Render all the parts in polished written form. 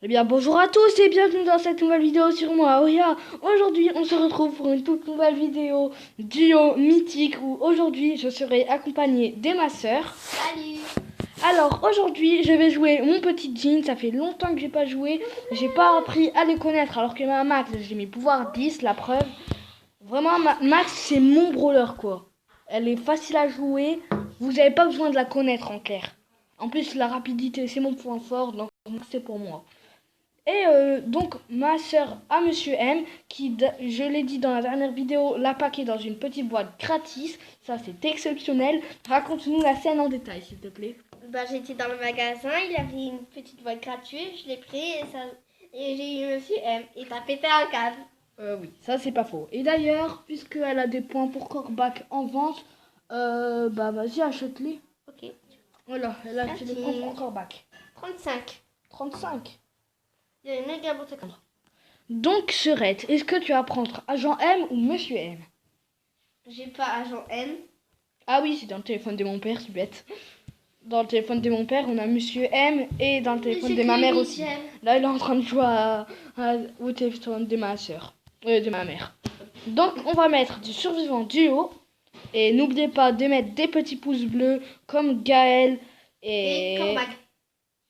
Eh bien bonjour à tous et bienvenue dans cette nouvelle vidéo sur moi, Oya. Aujourd'hui on se retrouve pour une toute nouvelle vidéo duo mythique où aujourd'hui je serai accompagnée de ma soeur. Salut. Alors aujourd'hui je vais jouer mon petit Jean, ça fait longtemps que j'ai pas joué, j'ai pas appris à les connaître alors que ma Max j'ai mis pouvoir 10, la preuve. Vraiment Max c'est mon brawler quoi. Elle est facile à jouer, vous n'avez pas besoin de la connaître en clair. En plus la rapidité c'est mon point fort donc c'est pour moi. Et donc ma soeur a Monsieur M qui, je l'ai dit dans la dernière vidéo, l'a paqué dans une petite boîte gratis. Ça c'est exceptionnel. Raconte-nous la scène en détail s'il te plaît. J'étais dans le magasin, il avait une petite boîte gratuite, je l'ai pris et j'ai eu Monsieur M et t'as pété un câble. Oui, ça c'est pas faux. Et d'ailleurs, puisqu'elle a des points pour Corbac en vente, bah vas-y achète-les. Ok. Voilà, elle a acheté des points pour Corbac. 35. 35. Il y a une méga boîte à câble. Donc Serette, est-ce que tu vas prendre Agent M ou Monsieur M? J'ai pas Agent M. Ah oui, c'est dans le téléphone de mon père, c'est bête. Dans le téléphone de mon père, on a Monsieur M et dans le téléphone de ma mère aussi. Là, il est en train de jouer au téléphone de ma soeur, de ma mère. Donc, on va mettre du survivant duo. Et n'oubliez pas de mettre des petits pouces bleus comme Gaël et Cormac.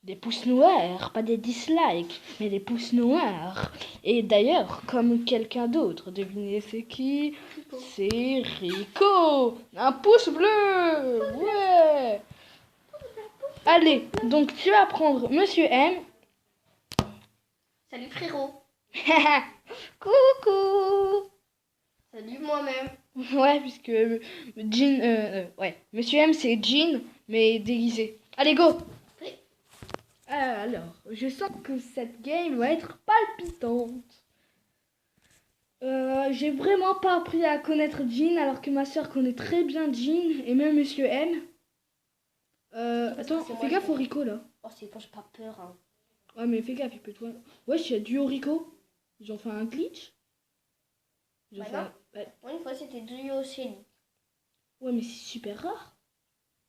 des pouces noirs, pas des dislikes, mais des pouces noirs. Et d'ailleurs, comme quelqu'un d'autre, devinez c'est qui? C'est Rico. Un pouce bleu. Ouais. Allez, donc tu vas prendre Monsieur M. Salut frérot. Coucou. Salut moi-même. Ouais, puisque Jean, ouais, Monsieur M c'est Jean, mais déguisé. Allez, go. Oui. Alors, je sens que cette game va être palpitante. J'ai vraiment pas appris à connaître Jean, alors que ma soeur connaît très bien Jean, et même Monsieur M. Attends, fais gaffe au Rico, là. Oh c'est bon, j'ai pas peur hein. Ouais, mais fais gaffe, il peut toi. Ouais, il y a du Rico. Ils ont fait un glitch. Ils ont fait un... Moi une fois c'était duo Shelly. Ouais, mais c'est super rare.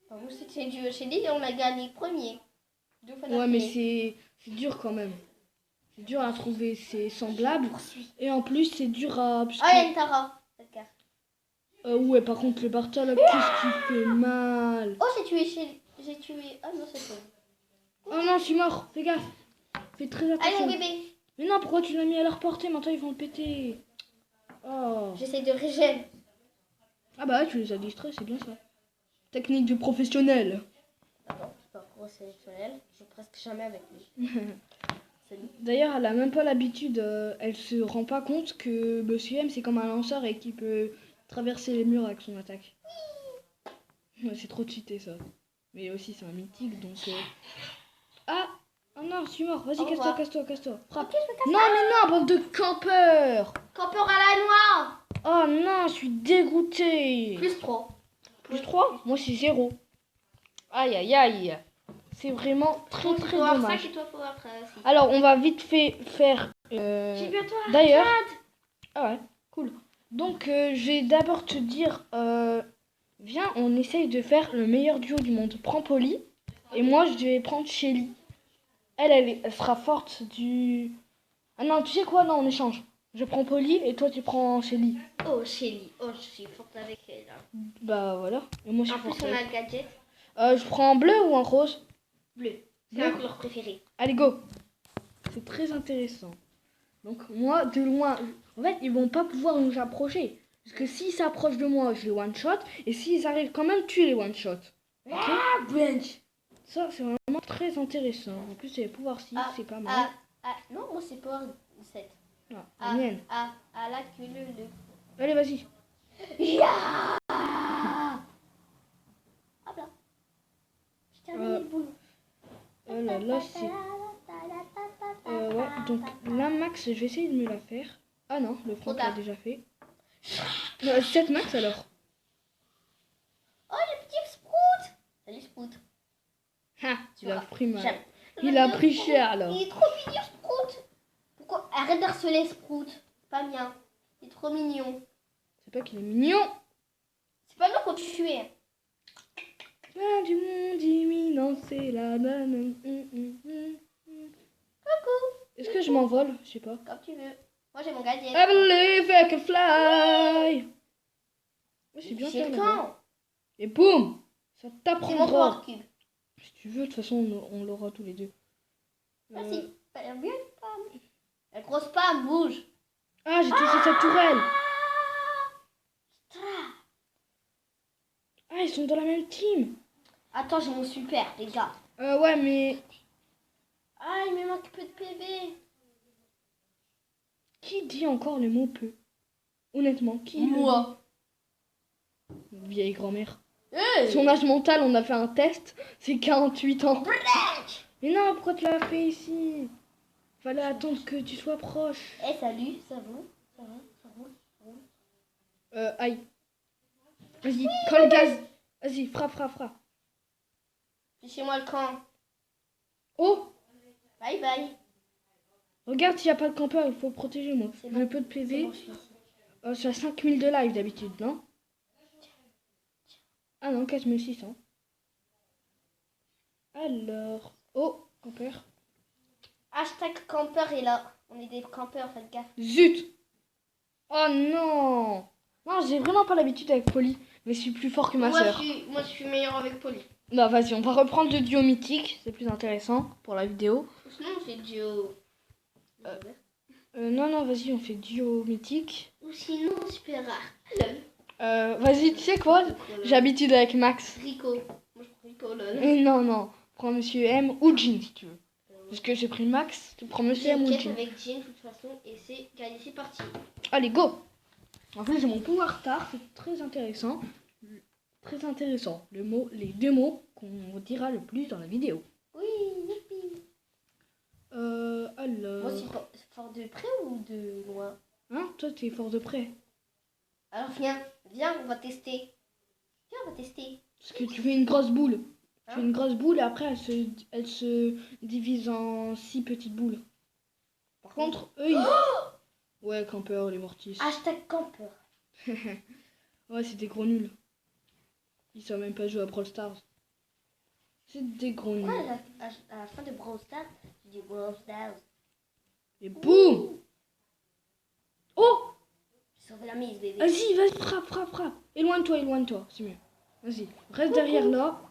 Enfin, nous c'était duo Shelly et on a gagné premier. 2 fois Ouais, mais d'affilée. c'est dur quand même. C'est dur à trouver ses semblables. Et en plus, c'est dur à... Ah, il y a une Tara. Ouais, par contre, le Bartol, là, qu'est-ce qu'il fait mal. Oh, j'ai tué. Ah non, c'est toi. Oh non, je suis mort. Fais gaffe. Fais très Allez, attention. mon bébé. Mais non, pourquoi tu l'as mis à leur portée? Maintenant, ils vont le péter. Oh. J'essaie de régène. Ah bah, tu les as distraits, c'est bien ça. Technique de professionnel. Ah non, c'est pas professionnel. Je joue presque jamais avec lui. D'ailleurs, elle a même pas l'habitude, elle se rend pas compte que Monsieur M c'est comme un lanceur et qu'il peut traverser les murs avec son attaque. Ouais, c'est trop cheaté ça. Mais aussi c'est un mythique donc. Ah! Oh non, je suis mort. Vas-y, casse-toi, casse-toi, casse-toi. Frappe. Ok, je me casse. Non, mais non, bande de campeurs! Campeur à la noire. Oh non, je suis dégoûté. Plus 3. Plus 3? Moi c'est 0. Aïe aïe aïe. C'est vraiment très très dommage. 5 et toi pour après aussi. Alors, on va vite fait faire. J'ai bientôt D'ailleurs. Ah ouais, cool. Donc, je vais d'abord te dire, viens, on essaye de faire le meilleur duo du monde. Prends Polly, et moi, je vais prendre Shelly. Elle sera forte du... Ah non, tu sais quoi? Non, on échange. Je prends Polly, et toi, tu prends Shelly. Oh, Shelly. Oh, je suis forte avec elle. Bah, voilà. Et moi, je En suis plus, forte on a avec. le gadget. Je prends un bleu ou un rose? Bleu. C'est ma couleur préférée. Allez, go. C'est très intéressant. Donc, moi, de loin... En fait, ils vont pas pouvoir nous approcher. Parce que s'ils s'approchent de moi, je les one-shot. Et s'ils arrivent quand même, tu les one-shot. Ok. Ah, bench. Ça, c'est vraiment très intéressant. En plus, c'est les pouvoirs 6, c'est pas mal. Non, moi, c'est power 7. Non, la mienne. La culule. Allez, vas-y. Yeah. Hop là. Je termine le boulot. Oh là là, c'est... ouais, donc là, Max, je vais essayer de me la faire. Ah non, le Franck l'a déjà fait. 7 Max, alors. Oh, le petit Sprout. Salut, Sprout. Ah, il a pris mal. J'aime. Il a pris cher, alors. Il est trop mignon, Sprout. Pourquoi? Arrête d'harceler Sprout. C'est pas bien. Il est trop mignon. C'est pas qu'il est mignon. C'est pas nous qu'on tuait. Ah, du monde imminent, c'est la banane. Coucou. je m'envole, je sais pas. Comme tu veux. Moi, j'ai mon gadget. I believe I can fly. Ouais, c'est bien C'est fait, le là-bas. camp. Et boum, ça C'est mon t'apprendra. Power Cube. Si tu veux, de toute façon, on l'aura tous les deux. Merci. T'as l'air bien, femme. La grosse femme, bouge. Ah, j'ai touché cette tourelle. Ah, ils sont dans la même team. Attends, j'ai mon super, les gars. Ouais, mais Ah, il me manque peu de PV. qui dit encore le mot peu? Honnêtement, qui le Moi. dit? Vieille grand-mère. Hey. Son âge mental, on a fait un test, c'est 48 ans. Mais non, pourquoi tu l'as fait ici? Fallait attendre que tu sois proche. Eh, salut, ça va? Ça va? Ça roule? Aïe. Vas-y, prends le gaz. Vas-y, frappe. C'est chez moi le camp. Oh, Bye bye. regarde s'il n'y a pas de campeur, il faut le protéger, moi. C'est J'ai bon. peu de C'est PV. bon, je suis ici. Je suis à 5000 de live d'habitude, non? Ah non, 4600. Alors. Oh, campeur. Hashtag campeur est là. On est des campeurs, faites gaffe. Zut! Oh non! Non, j'ai vraiment pas l'habitude avec Polly, mais je suis plus fort que ma sœur. Moi, je suis meilleur avec Polly. Non, vas-y, on va reprendre le duo mythique, c'est plus intéressant pour la vidéo. Sinon, on fait duo. Non, vas-y, on fait duo mythique. Ou sinon, super rare. Vas-y, tu sais quoi? J'ai l'habitude avec Max. Rico. Moi, je prends Rico, lol. Non, prends Monsieur M ou Jean si tu veux. Parce que j'ai pris Max, tu prends Monsieur J'ai M une ou quête Jean. avec Jean, de toute façon, et c'est gagné, c'est parti. Allez, go! En fait, j'ai mon pouvoir star, c'est très intéressant. Très intéressant. Les deux mots qu'on dira le plus dans la vidéo. Oui, youpi. Alors. Moi, c'est fort de près ou de loin? Hein, toi, t'es fort de près. Alors, viens, on va tester. Viens, on va tester. Parce que tu fais une grosse boule. Tu Hein? fais une grosse boule et après, elle se divise en 6 petites boules. Par contre, eux, ils. Ouais, campeur, les mortis. Hashtag campeur. Ouais, c'est des gros nuls. Ils savent même pas jouer à Brawl Stars. C'est des gros nuls. Pourquoi à la fin de Brawl Stars, tu dis Brawl Stars? Et boum! Oh! J'ai sauvé la mise, bébé. Vas-y, frappe. Éloigne-toi, c'est mieux. Vas-y, reste derrière là.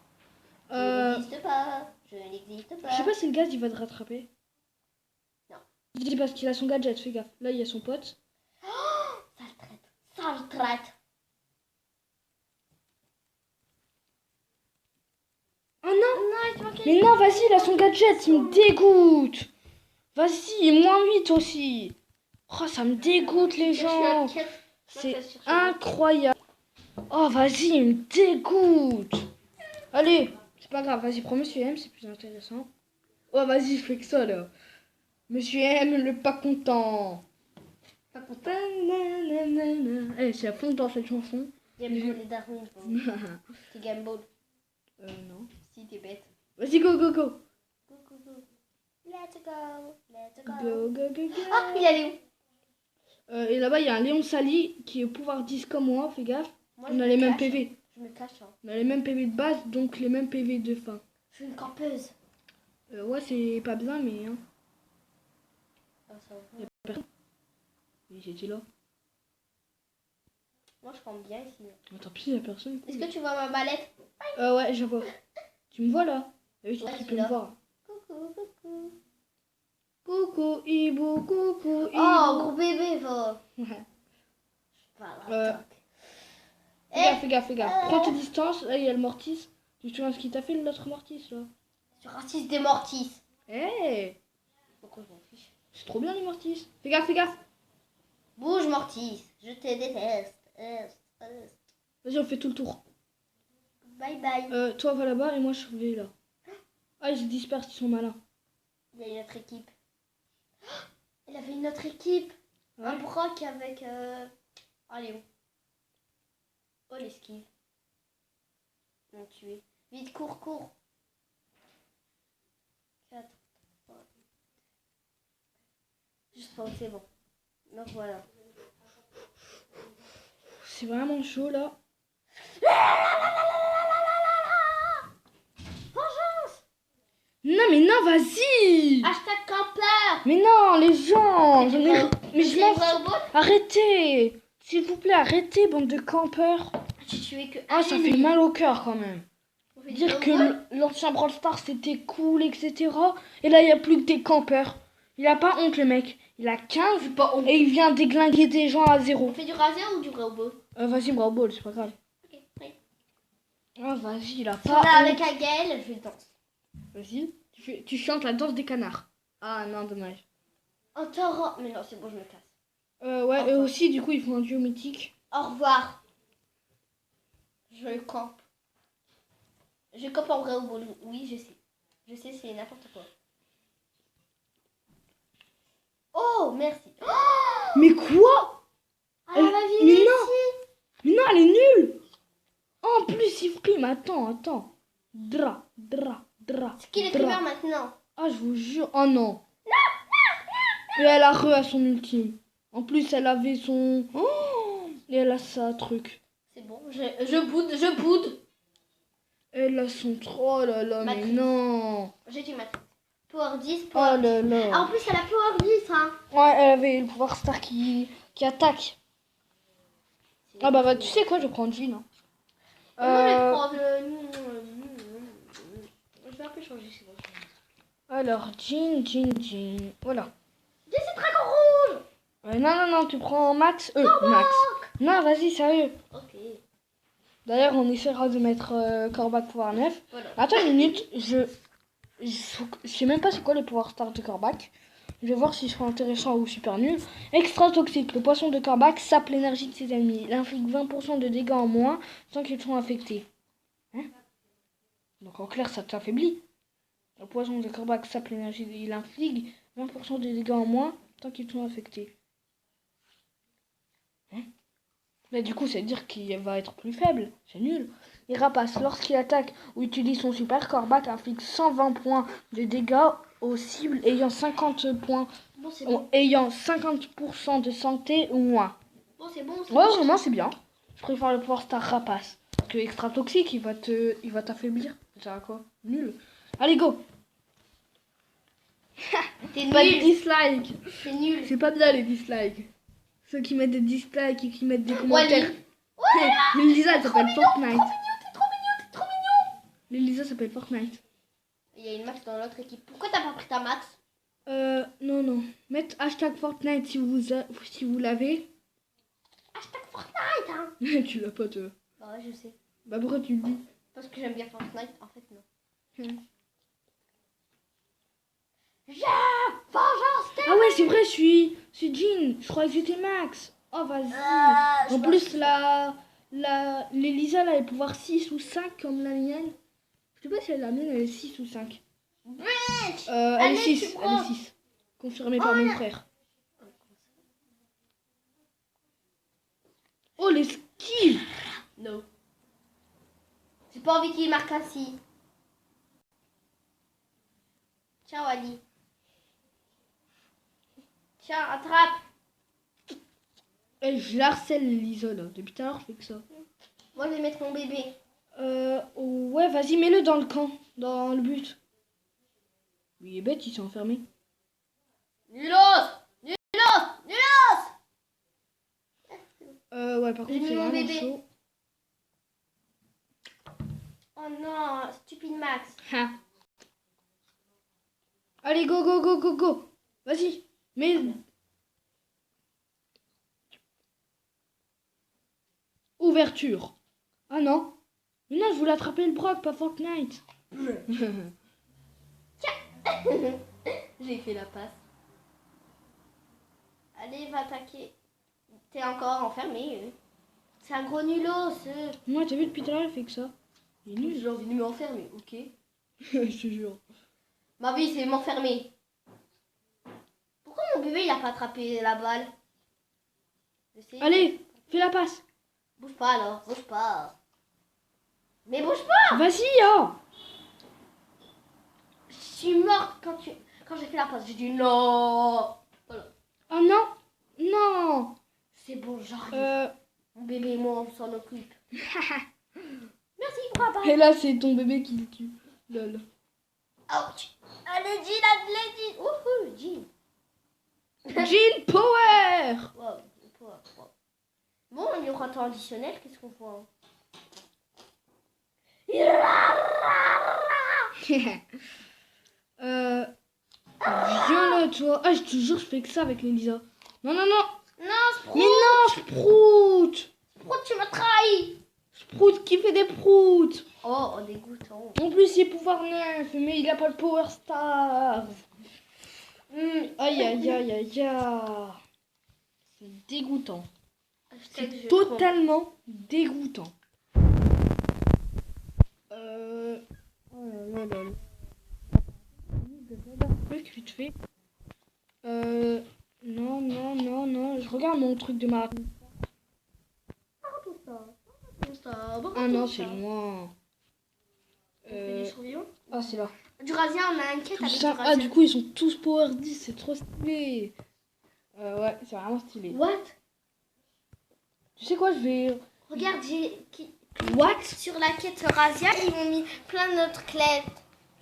Je n'existe pas. Je n'existe pas. Je sais pas si le gaz il va te rattraper. Non. Je dis parce qu'il a son gadget, fais gaffe. Là, il y a son pote. Sale traite. Oh non! Non, il se manquait. Mais non, vas-y, il a son gadget, il me dégoûte. Vas-y, moins 8 aussi. Oh, ça me dégoûte les gens. C'est incroyable. Oh, vas-y, il me dégoûte. Allez, c'est pas grave, vas-y, prends Monsieur M, c'est plus intéressant. Oh, vas-y, fais que ça là. Monsieur M, le pas content. Pas content. Eh, c'est à fond dans cette chanson. Game Ball et Darwin. C'est Game Ball. Non. Si, t'es bête. Vas-y, go. Go, go, go. Let's go. Let's go. Go. Ah, il allait où? Et là-bas, il y a un Léon Sali qui est au pouvoir 10 comme moi, fais gaffe. Moi, On je a me les mêmes cache. PV. Je me cache. Hein. On a les mêmes PV de base, donc les mêmes PV de fin. Je suis une campeuse. Ouais, c'est pas bien, mais... Hein. Ah, ça va. Mais j'étais là. Moi, je campe bien ici. Oh, tant pis, il y a personne. Est-ce que tu vois ma mallette? Ouais, je vois. Tu me vois là? Oui, Ouais, tu je peux suis me là. voir. Coucou. Coucou, Ibu, coucou, Ibu. Oh, gros bébé, va. Ouais. Voilà. Fais gaffe. Prends tes distances. Là, il y a le Mortis. Tu te souviens ce qu'il t'a fait, l'autre Mortis, là? Sur raciste des mortis. Hey, Pourquoi je m'en fiche? c'est trop bien, les Mortis. Fais gaffe. Bouge, mortis. Je te déteste. Vas-y, on fait tout le tour. Bye bye. Toi, va là-bas et moi, je vais là. Ah, ils se dispersent, ils sont malins. Il y a une autre équipe. Il avait une autre équipe. Ouais. Un broc avec... Allez, oh, l'esquive. Ils m'ont tué. Vite, cours. 4, 3. Juste pas, c'est bon. Donc voilà. C'est vraiment chaud, là. Vengeance! Non, mais non, vas-y. Hashtag campeur. Mais non, les gens. C'est j'en ai- vrai- Mais je c'est m'en vrai fous. ou faux? Arrêtez. S'il vous plaît, arrêtez, bande de campeurs. J'ai tué que Ah, ça fait mal au cœur quand même. On fait du Dire que football. l'ancien Brawl Stars c'était cool, etc. Et là, il n'y a plus que des campeurs. Il a pas honte, le mec. Il a 15 C'est pas honte. et il vient déglinguer des gens à zéro. On fait du raser ou du vrai ou beau? Vas-y, Brawl Ball, c'est pas grave. Ok, oui. Ah, vas-y, il a Si pas on est avec honte. un Gaël, je danse. Vas-y, tu chantes la danse des canards. Ah non, dommage. Oh, Toro. Mais non, c'est bon, je me casse. Ouais, eux Enfin. aussi, du coup, ils font un duo mythique. Au revoir. Je campe. Je campe en vrai ou beau. Oui, je sais. Je sais, c'est n'importe quoi. Oh, merci. Mais quoi? Ah, la vie, Mais merci. non. Mais non, elle est nulle. En plus, il frime. Attends. Dra. C'est qui les dra. primeurs maintenant? Ah, je vous jure. Oh non. Et elle a re à son ultime. En plus, elle avait son... Oh, et elle a ça, truc. C'est bon, je boude. Elle a son... Oh là là, mais Matrice. non. J'ai du matin. Power 10, Oh Power 10. là là. Ah, en plus, elle a Power 10, hein. Ouais, elle avait le pouvoir star qui attaque. Ah bah, tu sais quoi, je prends Jean. Hein. Moi, je vais prendre je vais un peu changer, c'est bon. Alors, Jean. Voilà. J'ai ce dragon rouge. Non, tu prends Max. Max. Non, vas-y, sérieux. Ok, D'ailleurs, on essaiera de mettre Corbac pouvoir 9. voilà. Attends une minute, je sais même pas c'est quoi les pouvoirs stars de Corbac. Je vais voir s'ils sont intéressants ou super nuls. Extra toxique, le poisson de Corbac sape l'énergie de ses ennemis. Il inflige 20% de dégâts en moins sans qu'ils soient infectés. Hein? Donc en clair, ça t'affaiblit. Le poisson de Corbac sape l'énergie, il inflige 20% de dégâts en moins tant qu'ils sont infectés. Hein? Là du coup, ça veut dire qu'il va être plus faible. C'est nul. Il rapace. Lorsqu'il attaque ou utilise son super, Corbac inflige 120 points de dégâts aux cibles ayant 50 points, Bon, c'est bon. ayant 50% de santé ou moins. Bon, c'est bon. Ouais, vraiment, c'est bien. Je préfère le pouvoir star rapace. Parce que extra toxique, il va t'affaiblir. Ça à quoi? Nul. Allez, go. T'es Pas de nul. dislike. C'est nul. C'est pas bien les dislikes. Ceux qui mettent des dislikes et qui mettent des commentaires. Lisa, elle s'appelle Fortnite. T'es trop mignon. Lisa s'appelle Fortnite. Il y a une Max dans l'autre équipe. Pourquoi t'as pas pris ta Max? Non. Mettez hashtag Fortnite si vous l'avez. Hashtag Fortnite, hein. Tu l'as pas, toi. Bah ouais, je sais. Bah pourquoi tu le dis? Parce que j'aime bien Fortnite. En fait, non. Vengeance. Ah ouais, c'est vrai, je suis Jean. Je croyais que j'étais Max. Oh, vas-y. En plus, les Lisa, là, elle peut pouvoir 6 ou 5 comme la mienne. Je sais pas si la mienne, elle est 6 ou 5. Elle est Allez, 6. tu Elle est 6. Confirmé par mon frère. Oh, l'esquive. Non. J'ai pas envie qu'il marque ainsi. Ciao, Ali. Tiens, attrape. Et je harcèle Lisa, là. Depuis tout à l'heure, je fais que ça. Moi, je vais mettre mon bébé. Ouais, vas-y, mets-le dans le camp. Dans le but. Il est bête, il s'est enfermé. Nulos. Nulos. Ouais, par J'ai contre, mis c'est mon vraiment bébé. chaud. Oh non, stupide Max. Ha. Allez, go. Vas-y. Mais... Ouverture. Ah non. Mais non, je voulais attraper le Brock, pas Fortnite. J'ai fait la passe. Allez, va attaquer. T'es encore enfermé. C'est un gros nulos. Moi, t'as vu depuis tout à l'heure, il fait que ça. Il est nul. J'ai envie de m'enfermer, ok. Je te jure. Ma vie, c'est m'enfermer. Pourquoi mon bébé, il a pas attrapé la balle? Je sais. Allez, fais la passe. Bouge pas alors, bouge pas. Mais bouge pas. Vas-y, hein. Je suis morte quand j'ai fait la passe. J'ai dit non. Voilà. Oh non. C'est bon, j'arrive. Mon bébé et moi, on s'en occupe. Merci, papa. Et là, c'est ton bébé qui le tue. Lol. Ouch. Allez, Jean, allez, Jean. Wouhou, Jean. Jean Power. Wow, wow. Bon, on y aura temps additionnel, qu'est-ce qu'on voit? Viens là, toi. Ah, je te jure, je fais que ça avec Elisa. Non, non, non. Non, Sprout. Mais non, Sprout. Sprout, tu m'as trahi. Sprout qui fait des proutes. Oh, dégoûtant. En plus, il est pouvoir neuf, mais il a pas le Power Star. Aïe, aïe, aïe, aïe, aïe. C'est dégoûtant. C'est totalement dégoûtant. Oh là là là là. Qu'est-ce que tu fais? Non, non, non, non. Je regarde mon truc de ma... Ah non, c'est loin. Ah, c'est là. Du Razia, on a une quête avec du Ah, Razia. du coup, ils sont tous Power 10, c'est trop stylé. Ouais, c'est vraiment stylé. What? Tu sais quoi, je vais... Regarde, What? sur la quête Razia, ils ont mis plein d'autres clés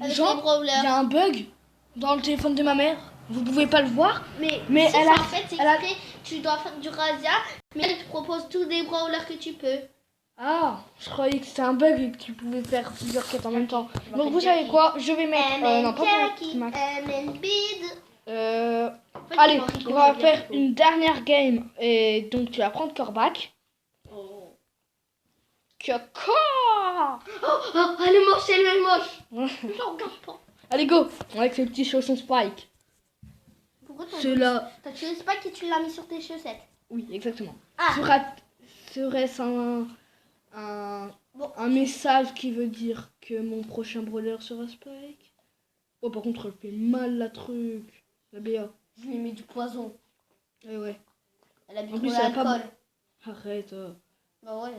avec Genre, les brawlers. il y a un bug dans le téléphone de ma mère. Vous pouvez pas le voir. Mais elle ça, a- en fait, c'est elle a- exprès, tu dois faire du Razia, mais elle te propose tous des brawlers que tu peux. Ah, je croyais que c'était un bug et que tu pouvais faire plusieurs quêtes en même temps. m'appelle Donc vous savez Jackie. quoi, je vais mettre... non, pas Jackie, Max. Bid. En fait, Allez, ils m'ont rigolé, on va bien faire rigolo. une dernière game. Et donc tu vas prendre Corbac. Oh. Coco. Oh, elle est moche, elle est moche. Je la regarde pas. Allez, go. Avec ces petits chaussons Spike. Pourquoi Ceux-là... t'as tué le Spike et tu l'as mis sur tes chaussettes? Oui, exactement. Ah. Serait-ce un message qui veut dire que mon prochain brawler sera Spike? Oh, par contre, elle fait mal la truc. La BA. Je lui ai mis du poison. Eh ouais. Elle a bu En trop plus, elle a pas d'alcool. Arrête. Bah ouais.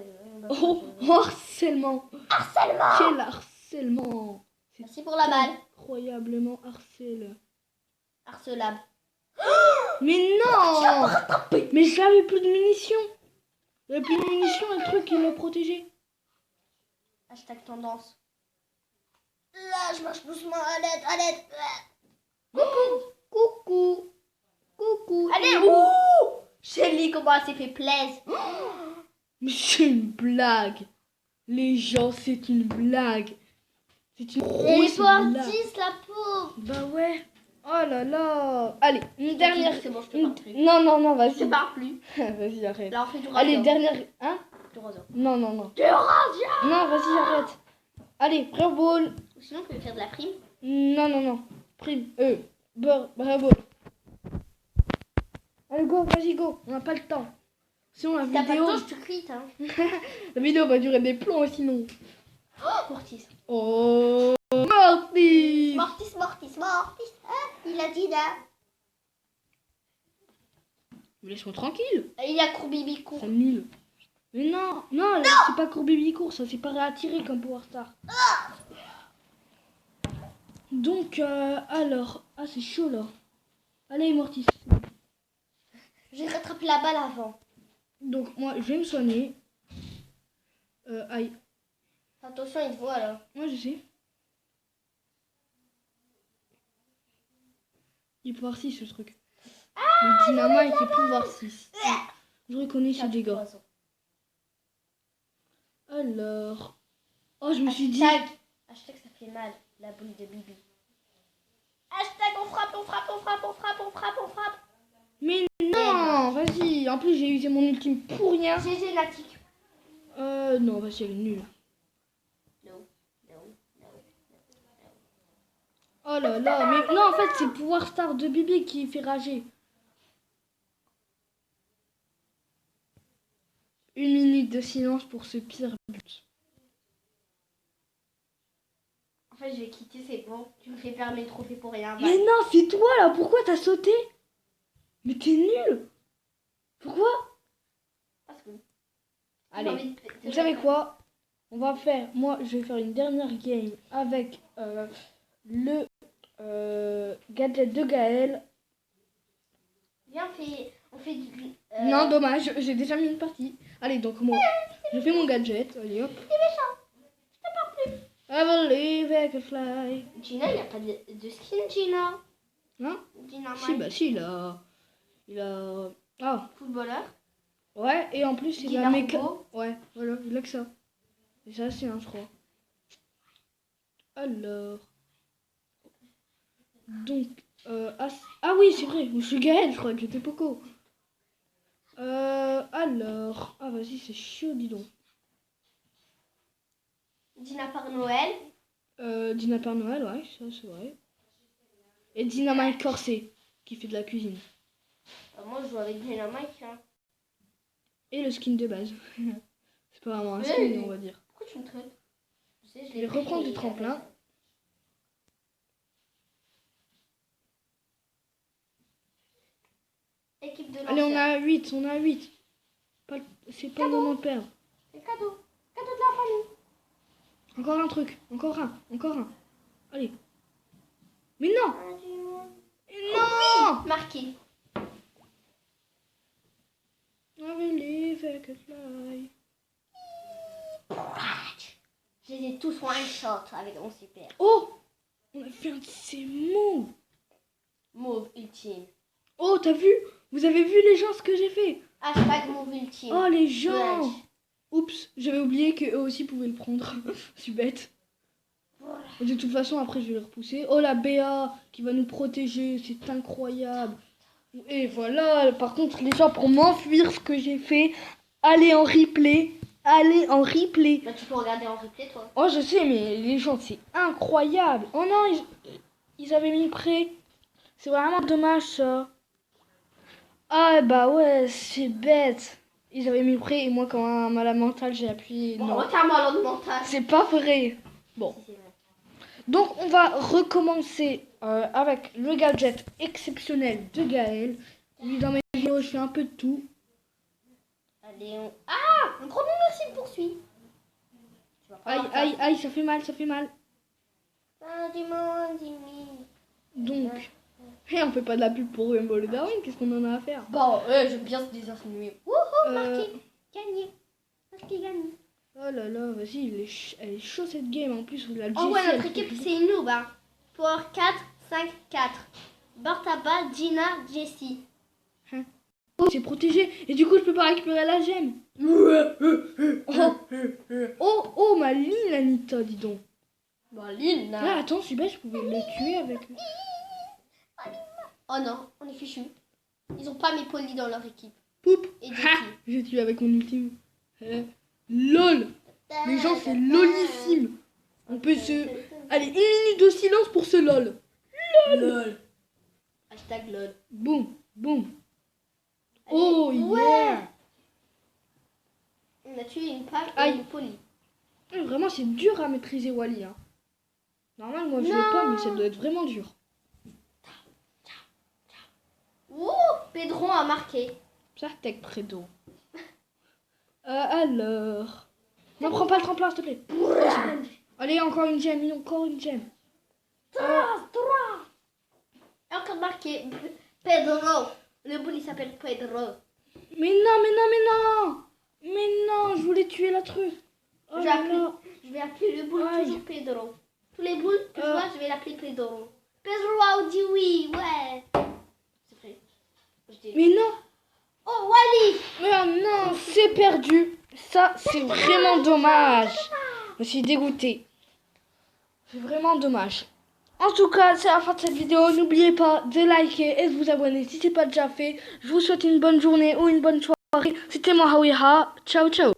Oh, harcèlement. Harcèlement. Quel harcèlement. C'est Merci pour la balle. incroyablement harcèle. Harcelable. Mais non. Mais j'avais plus de munitions. J'avais plus de munitions et le truc, il l'a protégé. Hashtag tendance. Là, je marche doucement. À l'aide, à l'aide. Coucou. Coucou. Allez, ouh. Shelly, comment elle s'est fait plaisir. Mais c'est une blague. Les gens, c'est une blague. C'est une Elle est grosse pas blague. artiste, la pauvre. Bah ouais. Oh là là. Allez, une dernière. C'est bon, je te parle plus. Non, non, non, Je vas-y. te parle plus. Vas-y, arrête. Là, on fait du Razia. Allez, dernière. Hein? Du Razia. Non, non, non. Du Razia. Non, vas-y, arrête. Allez, Brawl Ball. Ou sinon, on peut faire de la prime. Non, non, non. Prime. Brawl Ball. Allez, go, vas-y, go. On n'a pas le temps. Sinon, la Si t'as pas vidéo. de temps, je te crie, hein. La vidéo va durer des plombs sinon. Oh, Mortis. Oh, Mortis. Mortis. Ah, il a dit là. Mais laisse-moi tranquille. Il y a Courbibicourt. C'est nul. Mais non, non, c'est pas Courbibicourt, ça c'est pas réattiré comme Power Star. Donc, alors. Ah, c'est chaud là. Allez, Mortis. J'ai rattrapé la balle avant. Donc, moi, je vais me soigner. Aïe. Attention, il te voit là. Moi, je sais. Il est pouvoir 6 ce truc. Le dynamite est pouvoir 6. Je reconnais ses dégâts. Alors. Oh, je me suis dit. Hashtag ça fait mal, la boule de Bibi. Hashtag on frappe. Mais non, vas-y. En plus, j'ai usé mon ultime pour rien. GG Natic. Non, vas-y, elle est nulle. No. Oh là là, mais non, en fait, c'est le pouvoir star de Bibi qui fait rager. 1 minute de silence pour ce pire but. En fait, je vais quitter, c'est bon. Tu me fais perdre mes trophées pour rien. Mais non, c'est toi là, pourquoi t'as sauté? Mais t'es nul. Pourquoi? Parce que... Allez, vous savez quoi? On va faire, moi je vais faire une dernière game avec le gadget de Gaël. Viens, on fait du... Non, dommage, j'ai déjà mis une partie. Allez, donc moi, je fais mon gadget. Allez, hop. T'es méchant. Je te parle plus. I believe I can fly. Gina, il n'y a pas de skin, Gina. Non? Gina, Si, bah si, il a... Ah, footballeur. ouais, et en plus, il Gina a méca... Roubaud. Ouais, voilà, il a que ça. Et ça, c'est un, je crois. Alors... Donc... ah oui, c'est vrai, je suis Gaël, je crois que j'étais Poco. Alors... Ah, vas-y, c'est chaud, dis donc. Dina par Noël. Dina Père Noël, ouais, ça, c'est vrai. Et Dynamite Corset, qui fait de la cuisine. Moi, je joue avec Dynamite. Hein. Et le skin de base. C'est pas vraiment un Ouais, skin, mais- on va dire. Pourquoi tu me traites? Je sais, je Je l'ai vais pris, reprendre mais du tremplin. Équipe de Allez, on lanceurs. a 8, on a 8. C'est pas le moment de perdre. C'est cadeau. Cadeau de la famille. Encore un truc, encore un. Allez. Mais non! Non! Marqué. I believe I can fly. Je les ai tous one shot avec mon super. Oh! On a fait un de ces mots. Mauve ultime. Oh, t'as vu? Vous avez vu les gens ce que j'ai fait? Hashtag mauve ultime. Oh, les gens! Clutch. Oups, j'avais oublié qu'eux aussi pouvaient le prendre. Je suis bête. De toute façon, après, je vais le repousser. Oh, la BA qui va nous protéger, c'est incroyable. Et voilà, par contre, les gens, pour m'enfuir ce que j'ai fait, allez en replay. Allez en replay. Bah, tu peux regarder en replay, toi. Oh, je sais, mais les gens, c'est incroyable. Oh non, ils avaient mis le prêt. C'est vraiment dommage, ça. Ah, bah ouais, c'est bête. Ils avaient mis le prêt et moi, comme un malade mental, j'ai appuyé. Bon, Non, retiens-moi l'autre mental. c'est pas vrai. Bon. C'est vrai. Donc on va recommencer avec le gadget exceptionnel de Gaël. Oui, dans mes vidéos, je fais un peu de tout. Allez, on... Ah, le gros aussi me poursuit. Tu vas pas Aïe, avoir ça. aïe, aïe, ça fait mal, ça fait mal. Ah, dis-moi. Donc, et on fait pas de la pub pour Rainbow le Darwin, qu'est-ce qu'on en a à faire? Bon, j'aime bien se désinsinuer. Wouhou, Euh, marqué. Gagné. Marqué gagné. Oh là là, vas-y, elle est chaud cette game en plus. La Oh ouais, Jessie, notre elle équipe, fait- c'est une noob. Hein. Power 4, 5, 4. Bartaba, Gina, Jessie. Oh, c'est protégé et du coup je peux pas récupérer la gemme. Oh, ma ligne Anita, dis donc. Bon, Lynn, Ah, attends, je suis bête, je pouvais le tuer avec... Oh non, on est fichu. Ils ont pas mes polis dans leur équipe. Poup. Et Ha, Jessie. j'ai tué avec mon ultime. LOL. Les gens, c'est lolissime. On peut se... Allez, 1 minute de silence pour ce LOL. LOL. Hashtag LOL. Boum, boum. Allez, Oh, ouais. yeah. On a tué une pâle et Aïe. une poli. Vraiment, c'est dur à maîtriser Wally. Hein. Normalement, moi, je Non. l'ai pas, mais ça doit être vraiment dur. Ouh, Pedro a marqué. Ça, tech prédo. Alors... Non, prends pas le tremplin, s'il te plaît. Oh, c'est bon. Allez, encore une gemme, encore une gemme. Et encore marqué. Pedro. Le boule, il s'appelle Pedro. Mais non. Mais non, je voulais tuer la truc. Oh Je vais là appeler- là. Je vais appeler le boule Aïe. toujours Pedro. Tous les boules que je Euh. vois, je vais l'appeler Pedro. Pedro a dit oui, ouais. C'est vrai. Je dis- Mais non. Oh, Wally. Mais oh non, c'est perdu. Ça, c'est vraiment dommage. Je suis dégoûtée. C'est vraiment dommage. En tout cas, c'est la fin de cette vidéo. N'oubliez pas de liker et de vous abonner si ce n'est pas déjà fait. Je vous souhaite une bonne journée ou une bonne soirée. C'était moi, Hawiha. Ciao, ciao.